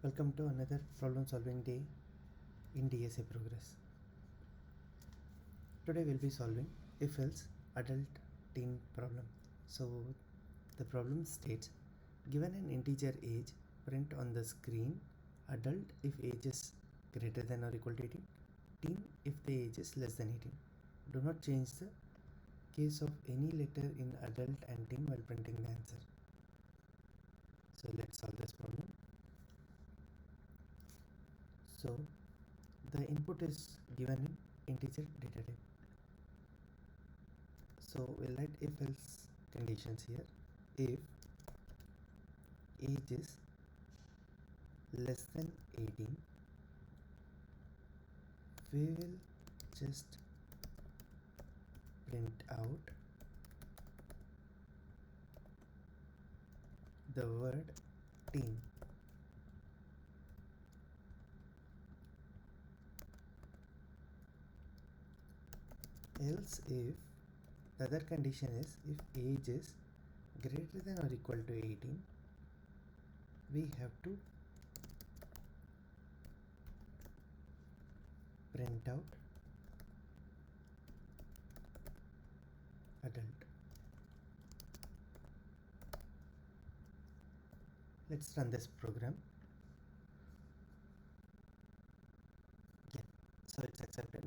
Welcome to another problem solving day in DSA Progress. Today we'll be solving if else adult teen problem. So the problem states, given an integer age, print on the screen adult if age is greater than or equal to 18, teen if the age is less than 18. Do not change the case of any letter in adult and teen while printing the answer. So let's solve this problem. So the input is given in integer data type. So we'll write if else conditions here. If age is less than 18, we will just print out the word teen. Else if the other condition is if age is greater than or equal to 18, we have to print out adult. Let's run this program. Yeah, so it's accepted.